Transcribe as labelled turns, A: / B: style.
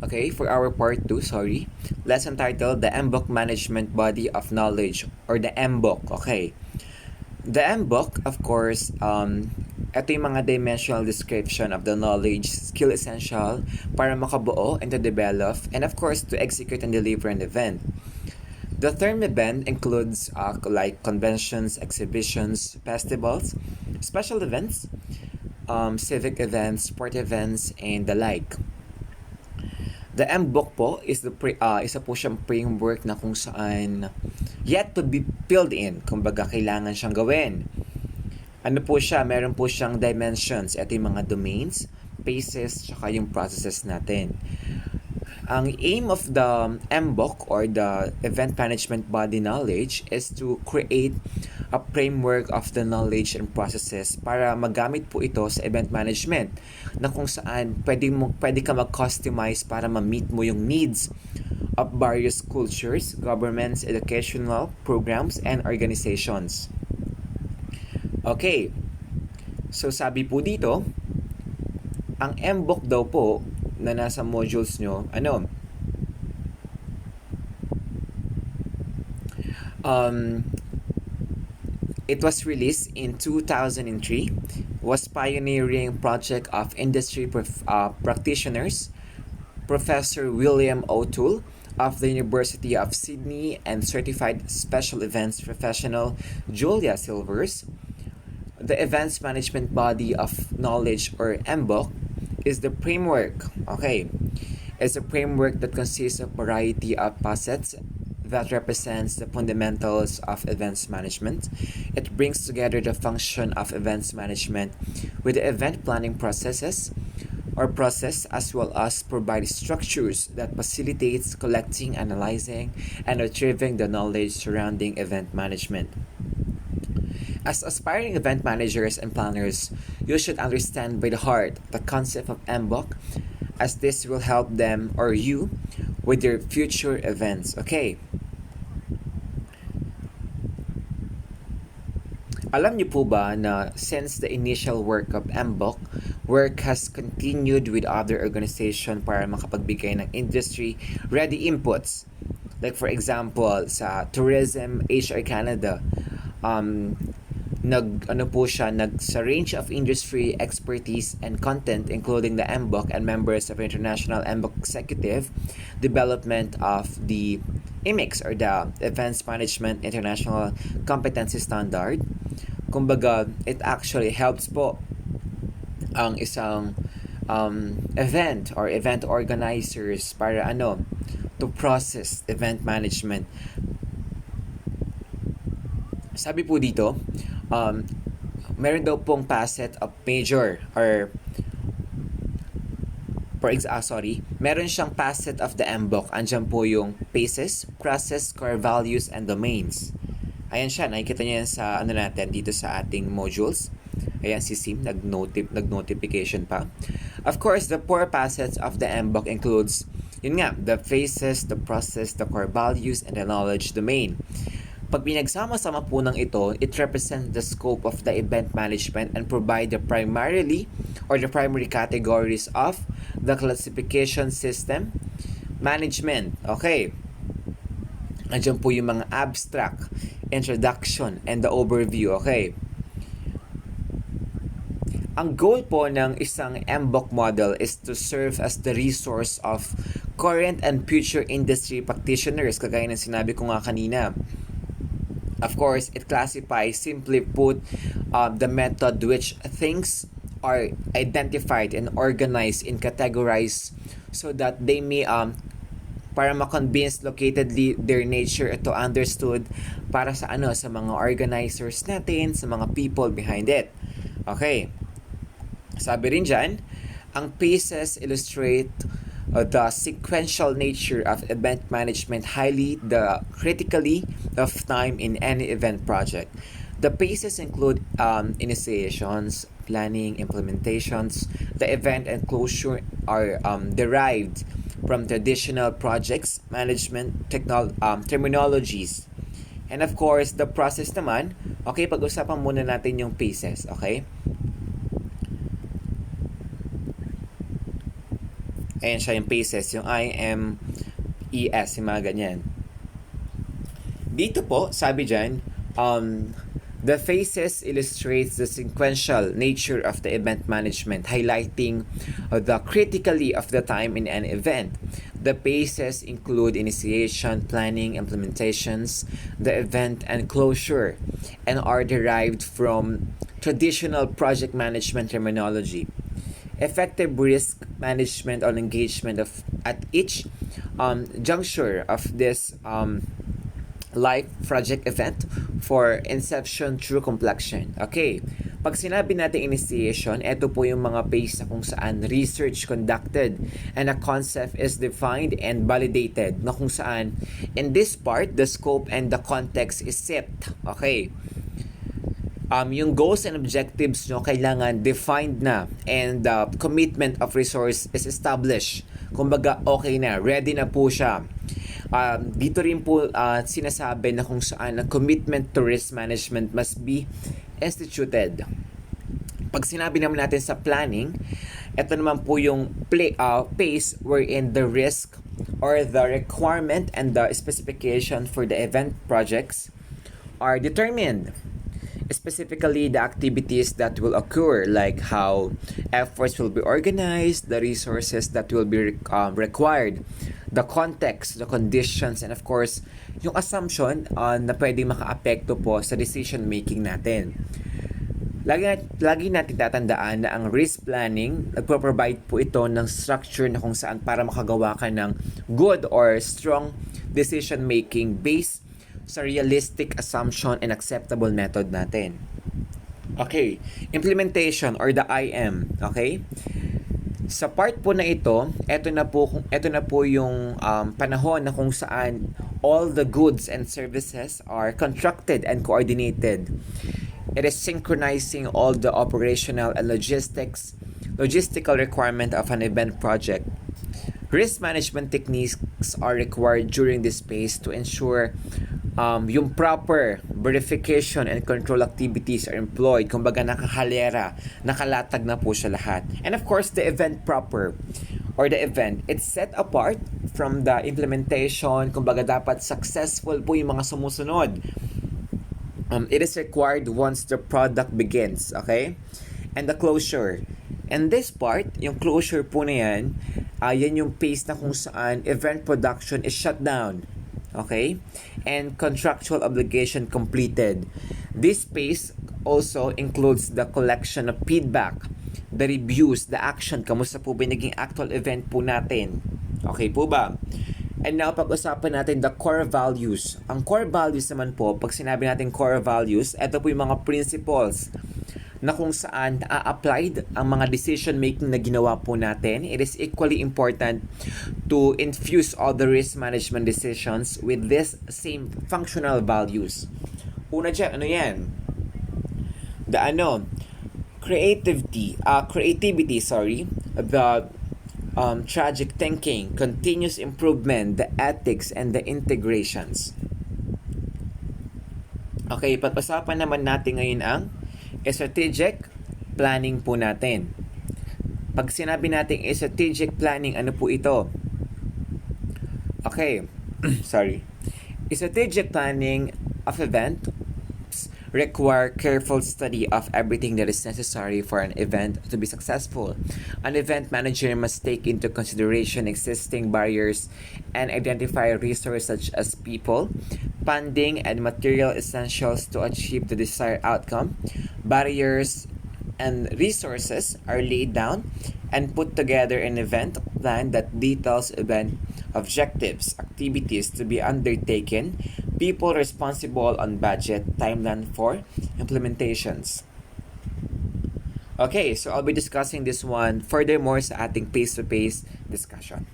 A: Okay, for our part 2, sorry. Lesson titled The MBOK Management Body of Knowledge or the MBOK. Okay. The MBOK, of course, ito yung mga dimensional description of the knowledge, skill essential para makabuo and to develop, and of course, to execute and deliver an event. The term event includes like conventions, exhibitions, festivals, special events, civic events, sport events, and the like. The MBOK po is isa po siyang framework na kung saan yet to be filled in. Kumbaga, kailangan siyang gawin. Ano po siya? Meron po siyang dimensions. Ito yung mga domains, phases, tsaka yung processes natin. Ang aim of the MBOK or the Event Management Body Knowledge is to create a framework of the knowledge and processes para magamit po ito sa event management na kung saan pwede ka mag-customize para ma-meet mo yung needs of various cultures, governments, educational programs, and organizations. Okay, so sabi po dito, ang MBOK daw po na nasa modules nyo, it was released in 2003, was pioneering project of industry practitioners, Professor William O'Toole of the University of Sydney and Certified Special Events Professional Julia Silvers. The Events Management Body of Knowledge or MBOK is the framework. Okay, it's a framework that consists of a variety of facets that represents the fundamentals of events management. It brings together the function of events management with the event planning process as well as provide structures that facilitates collecting, analyzing, and retrieving the knowledge surrounding event management. As aspiring event managers and planners, you should understand by the heart the concept of MBOK as this will help them or you with your future events. Okay. Alam niyo po ba na since the initial work of MBOK, work has continued with other organization para makapagbigay ng industry-ready inputs. Like for example, sa Tourism HR Canada, sa range of industry expertise and content including the MBOK and members of International MBOK Executive development of the IMIX or the Events Management International Competency Standard. Kumbaga, it actually helps po ang isang event or event organizers para to process event management. Sabi po dito, meron daw pong facet of major or meron siyang facet of the MBOK. Andyan po yung phases, process, core values, and domains. Ayan siya, nakikita niyo yan sa natin dito sa ating modules. Ayan si Sim, nag-notification pa. Of course, the four facets of the MBOK includes, the phases, the process, the core values, and the knowledge domain. Pag pinagsama-sama po ng ito, it represents the scope of the event management and provide the primary categories of the classification system management. Okay. Andiyan po yung mga abstract, introduction, and the overview. Okay. Ang goal po ng isang MBOK model is to serve as the resource of current and future industry practitioners, kagaya ng sinabi ko nga kanina. Of course, it classifies, simply put, the method which things are identified and organized and categorized so that they may para ma-convince locatedly their nature ito understood para sa sa mga organizers natin, sa mga people behind it. Okay. Sabi rin dyan, ang phases illustrate the sequential nature of event management, highly the critically of time in any event project. The phases include initiations, planning, implementations. The event and closure are derived from traditional projects management terminologies. And of course, the process naman, okay, pag-usapan muna natin yung phases, okay? Ayan siya yung phases, yung IMES, yung mga ganyan. Dito po, sabi dyan, the phases illustrates the sequential nature of the event management, highlighting the criticality of the time in an event. The phases include initiation, planning, implementations, the event, and closure, and are derived from traditional project management terminology. Effective risk management or engagement of at each juncture of this life project event for inception through completion. Okay, pag sinabi natin initiation, ito po yung mga phase na kung saan research conducted and a concept is defined and validated, na kung saan in this part, the scope and the context is set. Okay, yung goals and objectives nyo kailangan defined na, and the commitment of resource is established. Kumbaga, okay na, ready na po siya. Dito rin po sinasabi na kung saan ang commitment to risk management must be instituted. Pag sinabi naman natin sa planning, ito naman po yung phase wherein the risk or the requirement and the specification for the event projects are determined. Specifically, the activities that will occur, like how efforts will be organized, the resources that will be required, the context, the conditions, and of course, yung assumption na pwedeng maka-apekto po sa decision making natin. Lagi natin tatandaan na ang risk planning, nagpo-provide po ito ng structure na kung saan para makagawa ka ng good or strong decision making based sa realistic assumption and acceptable method natin. Okay, implementation or the IM, okay? Sa part po na ito na po yung panahon na kung saan all the goods and services are contracted and coordinated. It is synchronizing all the operational and logistical requirement of an event project. Risk management techniques are required during this phase to ensure yung proper verification and control activities are employed. Kumbaga nakahalera, nakalatag na po siya lahat. And of course, the event proper or the event, it's set apart from the implementation. Kumbaga dapat successful po yung mga sumusunod. It is required once the product begins, okay? And the closure. And this part, yung closure po na yan, yan yung phase na kung saan event production is shut down. Okay? And contractual obligation completed. This phase also includes the collection of feedback, the reviews, the action. Kamusta po ba naging actual event po natin? Okay po ba? And now, pag-usapan natin the core values. Ang core values naman po, pag sinabi natin core values, ito po yung mga principles na kung saan applied ang mga decision making na ginawa po natin. It is equally important to infuse all the risk management decisions with this same functional values. Una dyan, ano yan? The creativity, the tragic thinking, continuous improvement, the ethics, and the integrations. Okay, pag-usapan naman natin ngayon ang strategic planning po natin. Pag sinabi natin strategic planning, ano po ito? Okay, sorry. Strategic planning of event require careful study of everything that is necessary for an event to be successful. An event manager must take into consideration existing barriers and identify resources such as people, funding, and material essentials to achieve the desired outcome. Barriers and resources are laid down and put together an event plan that details event objectives, activities to be undertaken, people responsible on budget, timeline for implementations. Okay, so I'll be discussing this one furthermore sa ating face-to-face discussion.